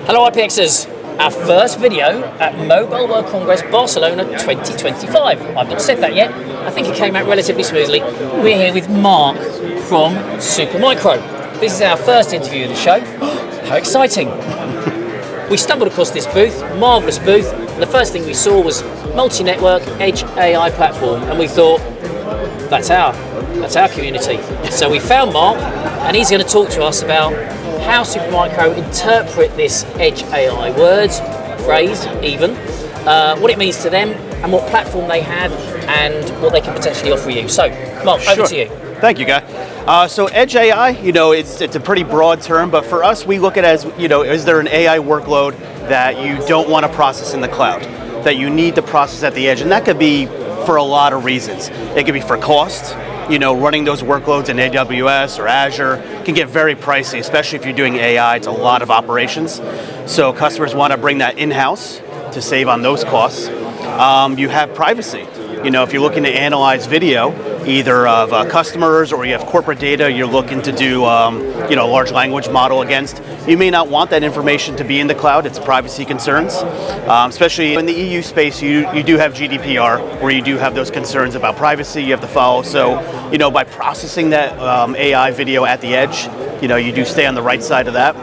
Hello IPXers, our first video at Mobile World Congress Barcelona 2025. I've not said that yet, I think it came out relatively smoothly. We're here with Mark from Supermicro. This is our first interview of the show. How exciting! We stumbled across this booth, marvellous booth, and the first thing we saw was multi-network edge AI platform, and we thought, that's our community. So we found Mark, and he's going to talk to us about how Supermicro interpret this edge AI word, phrase even, what it means to them, and what platform they have, and what they can potentially offer you. So, Mark, over to you. Thank you, Guy. So edge AI, it's a pretty broad term, but for us, we look at it as, is there an AI workload that you don't want to process in the cloud, that you need to process at the edge? And that could be for a lot of reasons. It could be for cost. Running those workloads in AWS or Azure can get very pricey, especially if you're doing AI. It's a lot of operations. So customers want to bring that in-house to save on those costs. You have privacy. If you're looking to analyze video, either of customers or you have corporate data you're looking to do a large language model against, you may not want that information to be in the cloud. It's privacy concerns. Especially in the EU space, you do have GDPR, where you do have those concerns about privacy you have to follow. So, by processing that AI video at the edge, you do stay on the right side of that.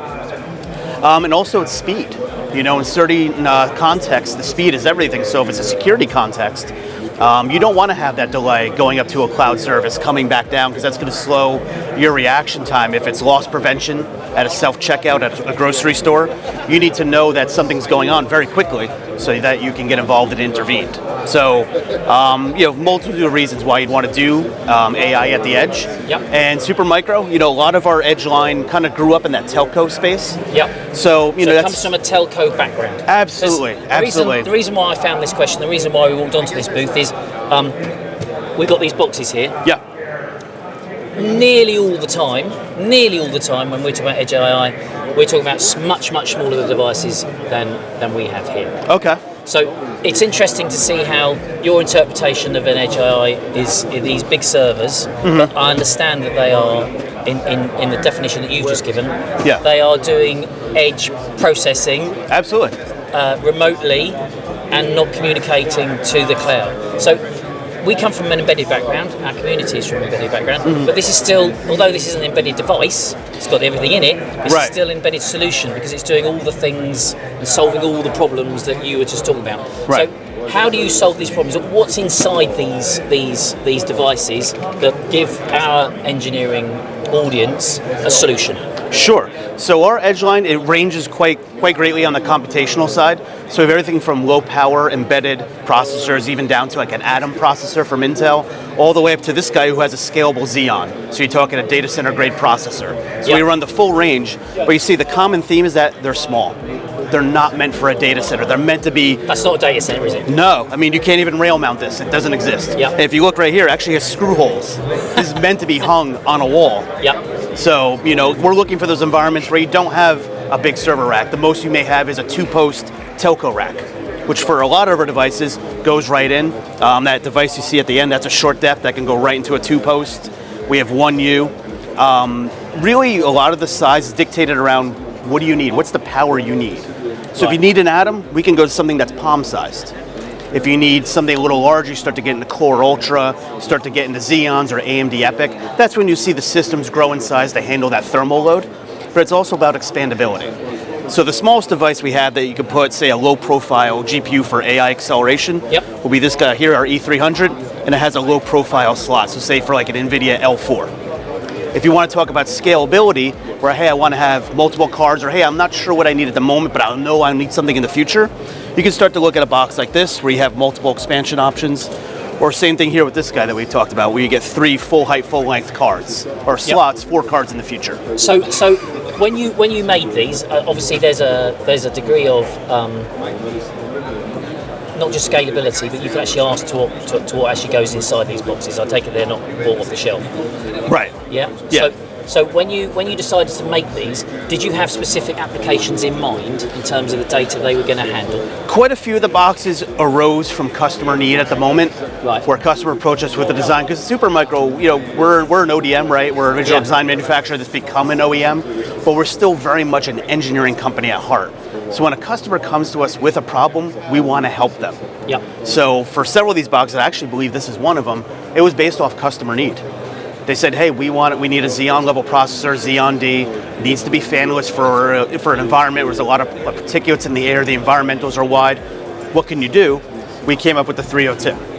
And also it's speed. In certain contexts, the speed is everything. So if it's a security context, you don't want to have that delay going up to a cloud service, coming back down, because that's going to slow your reaction time. If it's loss prevention at a self-checkout at a grocery store, you need to know that something's going on very quickly so that you can get involved and intervene. So, multitude of reasons why you'd want to do AI at the edge. Yep. And Supermicro, a lot of our edge line kind of grew up in that telco space. Yep. So, it comes from a telco background. Absolutely, absolutely. The reason why I found this question, the reason why we walked onto this booth is we've got these boxes here. Yeah. Nearly all the time when we're talking about edge AI, we're talking about much smaller devices than we have here. Okay. So it's interesting to see how your interpretation of an edge AI is in these big servers. Mm-hmm. But I understand that they are, in the definition that you've just given, yeah, they are doing edge processing. Absolutely. Remotely and not communicating to the cloud. So we come from an embedded background, our community is from an embedded background, but this is still, although this is an embedded device, it's got everything in it, this is still an embedded solution because it's doing all the things and solving all the problems that you were just talking about. Right. So how do you solve these problems? What's inside these devices that give our engineering audience a solution? Sure. So our edge line, it ranges quite greatly on the computational side. So we have everything from low power embedded processors, even down to like an Atom processor from Intel, all the way up to this guy who has a scalable Xeon. So you're talking a data center grade processor. So we run the full range, but you see the common theme is that they're small. They're not meant for a data center. They're meant to be... That's not a data center, is it? No. I mean, you can't even rail mount this. It doesn't exist. Yep. And if you look right here, it actually has screw holes. This is meant to be hung on a wall. Yep. So, we're looking for those environments where you don't have a big server rack. The most you may have is a two-post telco rack, which for a lot of our devices goes right in. That device you see at the end, that's a short depth that can go right into a two-post. We have 1U. Really, a lot of the size is dictated around what do you need? What's the power you need? So if you need an Atom, we can go to something that's palm-sized. If you need something a little larger, you start to get into Core Ultra, start to get into Xeons or AMD EPYC. That's when you see the systems grow in size to handle that thermal load. But it's also about expandability. So the smallest device we have that you could put, say, a low-profile GPU for AI acceleration will be this guy here, our E300, and it has a low-profile slot. So say for like an NVIDIA L4. If you want to talk about scalability, where, hey, I want to have multiple cards, or hey, I'm not sure what I need at the moment, but I know I need something in the future, you can start to look at a box like this, where you have multiple expansion options, or same thing here with this guy that we talked about, where you get 3 full height, full length cards, or slots, 4 cards in the future. So when you made these, obviously there's a degree of not just scalability, but you can actually ask to what actually goes inside these boxes. I take it they're not bought off the shelf. Right. Yeah. Yeah. So when you decided to make these, did you have specific applications in mind in terms of the data they were going to handle? Quite a few of the boxes arose from customer need at the moment, Right. where customer approached us with a design. Because Supermicro, we're an ODM, right? We're a visual design manufacturer that's become an OEM, but we're still very much an engineering company at heart. So when a customer comes to us with a problem, we want to help them. Yep. So for several of these boxes, I actually believe this is one of them, it was based off customer need. They said, hey, we need a Xeon level processor, Xeon D, needs to be fanless for an environment where there's a lot of particulates in the air, the environmentals are wide. What can you do? We came up with the 302.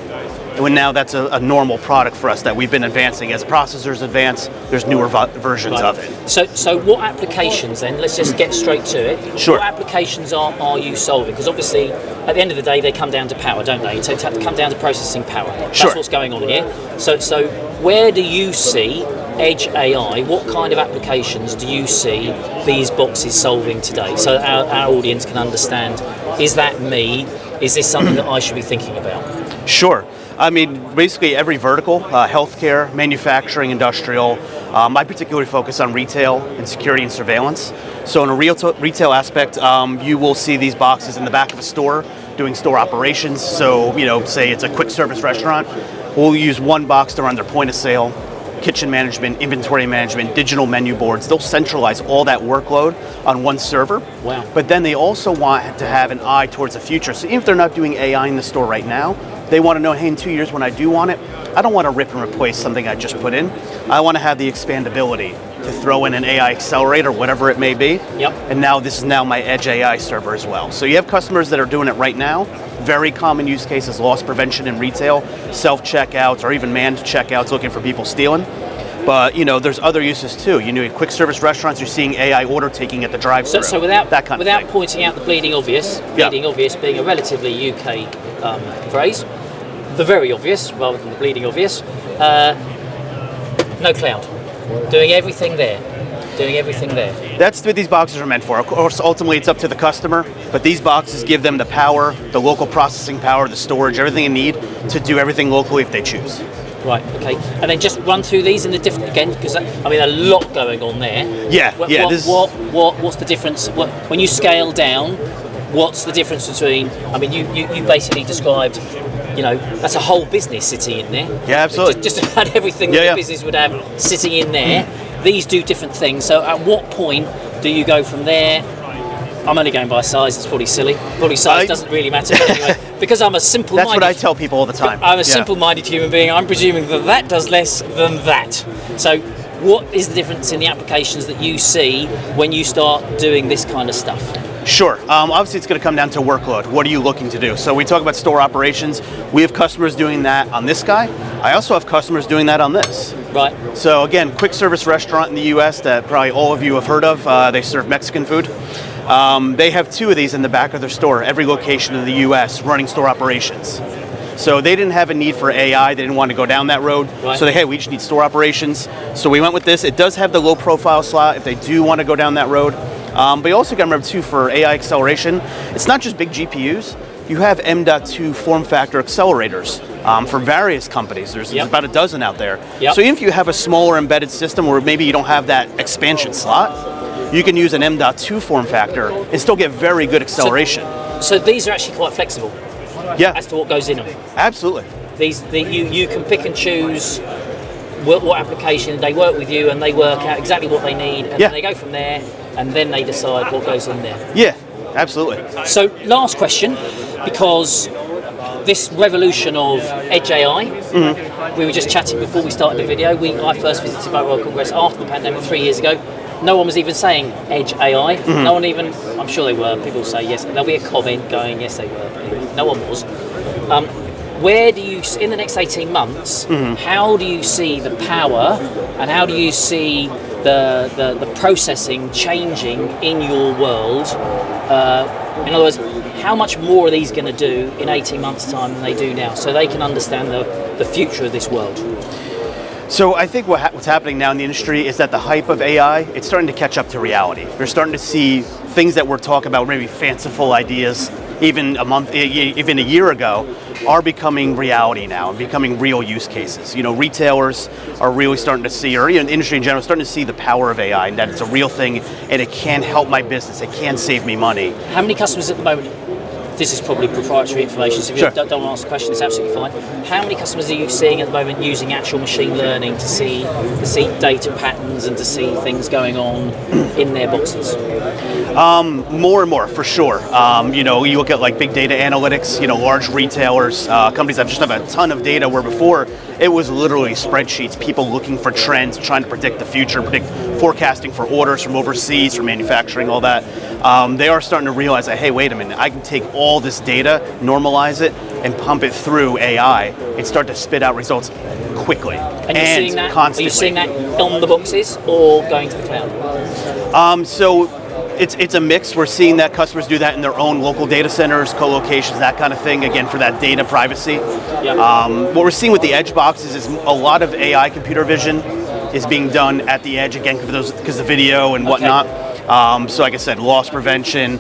And now that's a normal product for us that we've been advancing. As processors advance, there's newer versions of it. So what applications then, let's just get straight to it. Sure. What applications are you solving? Because obviously, at the end of the day, they come down to power, don't they? So they come down to processing power. That's Sure. what's going on here. So where do you see Edge AI? What kind of applications do you see these boxes solving today? So our audience can understand, is that me? Is this something that I should be thinking about? Sure. I mean, basically every vertical, healthcare, manufacturing, industrial. I particularly focus on retail and security and surveillance. So in a retail aspect, you will see these boxes in the back of a store doing store operations. So, say it's a quick service restaurant, we'll use one box to run their point of sale, kitchen management, inventory management, digital menu boards. They'll centralize all that workload on one server. Wow. But then they also want to have an eye towards the future. So even if they're not doing AI in the store right now, they want to know, hey, in 2 years when I do want it, I don't want to rip and replace something I just put in. I want to have the expandability to throw in an AI accelerator, whatever it may be. Yep. And now this is now my Edge AI server as well. So you have customers that are doing it right now. Very common use cases, loss prevention in retail, self-checkouts, or even manned checkouts looking for people stealing. But there's other uses too. In quick service restaurants, you're seeing AI order taking at the drive-thru. So without that kind of thing. pointing out the bleeding obvious being a relatively UK phrase, the very obvious rather than the bleeding obvious, no cloud, doing everything there. That's what these boxes are meant for. Of course, ultimately it's up to the customer, but these boxes give them the power, the local processing power, the storage, everything they need to do everything locally if they choose. Right, okay. And then just run through these in the different, again, because a lot going on there. What's the difference? When you scale down, what's the difference between, you basically described, that's a whole business sitting in there. Yeah, absolutely. Just about everything that a business would have sitting in there. These do different things. So at what point do you go from there? I'm only going by size, it's probably silly. Probably size doesn't really matter, but anyway, because I'm a simple-minded... That's what I tell people all the time. I'm a simple-minded human being, I'm presuming that does less than that. So what is the difference in the applications that you see when you start doing this kind of stuff? Sure. Obviously, it's going to come down to workload. What are you looking to do? So we talk about store operations. We have customers doing that on this guy. I also have customers doing that on this. Right. So again, quick service restaurant in the US that probably all of you have heard of. They serve Mexican food. They have 2 of these in the back of their store, every location in the US running store operations. So they didn't have a need for AI. They didn't want to go down that road. Right. So we just need store operations. So we went with this. It does have the low profile slot if they do want to go down that road. But you also got to remember too, for AI acceleration, it's not just big GPUs. You have M.2 form factor accelerators for various companies. There's about a dozen out there. Yep. So even if you have a smaller embedded system where maybe you don't have that expansion slot, you can use an M.2 form factor and still get very good acceleration. So these are actually quite flexible as to what goes in them. Absolutely. You can pick and choose what application, they work with you and they work out exactly what they need, and then they go from there and then they decide what goes in there. Yeah, absolutely. So last question, because this revolution of Edge AI, we were just chatting before we started the video. I first visited Mobile World Congress after the pandemic 3 years ago. No one was even saying Edge AI. No one even, I'm sure they were, people say yes. There'll be a comment going, yes they were, but anyway, no one was. Where do you, in the next 18 months, how do you see the power and how do you see the processing changing in your world? In other words, how much more are these going to do in 18 months' time than they do now, so they can understand the future of this world? So I think what's happening now in the industry is that the hype of AI, it's starting to catch up to reality. We're starting to see things that we're talking about, maybe fanciful ideas, even even a year ago, are becoming reality now and becoming real use cases. You know, retailers are really starting to see, or the industry in general, starting to see the power of AI and that it's a real thing and it can help my business, it can save me money. How many customers at the moment? This is probably proprietary information, so if you don't want to ask the question, it's absolutely fine. How many customers are you seeing at the moment using actual machine learning to see data patterns and to see things going on in their boxes? More and more, for sure. You know, you look at like big data analytics, you know, large retailers, companies that just have a ton of data, where before it was literally spreadsheets, people looking for trends, trying to predict the future, predict forecasting for orders from overseas, from manufacturing, all that. They are starting to realize that, hey, wait a minute, I can take all this data, normalize it, and pump it through AI and start to spit out results quickly and seeing that, constantly. Are you seeing that on the boxes or going to the cloud? So it's a mix. We're seeing that customers do that in their own local data centers, co-locations, that kind of thing, again, for that data privacy. Yeah. What we're seeing with the edge boxes is a lot of AI computer vision is being done at the edge, again, because of video and whatnot. So like I said, loss prevention,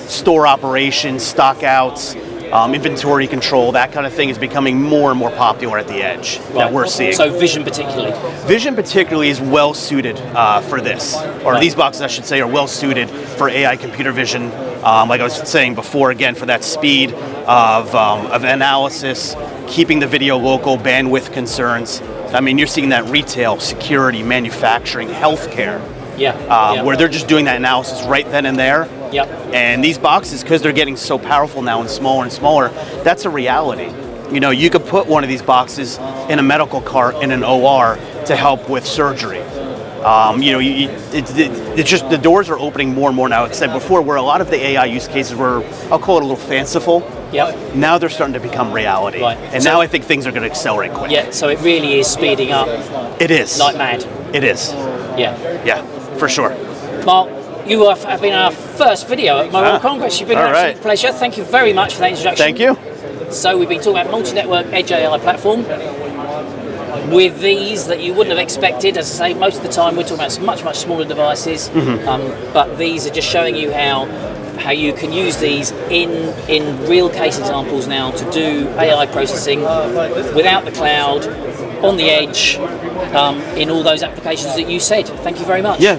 store operations, stock outs, inventory control, that kind of thing is becoming more and more popular at the edge that we're seeing. So vision particularly? Vision particularly is well suited for this, or these boxes I should say are well suited for AI computer vision, like I was saying before, again, for that speed of analysis, keeping the video local, bandwidth concerns. I mean, you're seeing that retail, security, manufacturing, healthcare, where they're just doing that analysis right then and there. Yep. And these boxes, because they're getting so powerful now and smaller, that's a reality. You know, you could put one of these boxes in a medical cart in an OR to help with surgery. You know, it's just the doors are opening more and more now, except before where a lot of the AI use cases were, I'll call it a little fanciful. Yep. Now they're starting to become reality. Right. And so, now I think things are going to accelerate quick. Yeah, so it really is speeding up. It is. Like mad. It is. Yeah. Yeah, for sure. Mark, you have been our first video at Mobile Congress. You've been an absolute pleasure. Thank you very much for that introduction. Thank you. So we've been talking about multi-network edge AI platform with these that you wouldn't have expected. As I say, most of the time we're talking about much smaller devices, but these are just showing you how you can use these in real case examples now to do AI processing without the cloud, on the edge, in all those applications that you said. Thank you very much. Yeah.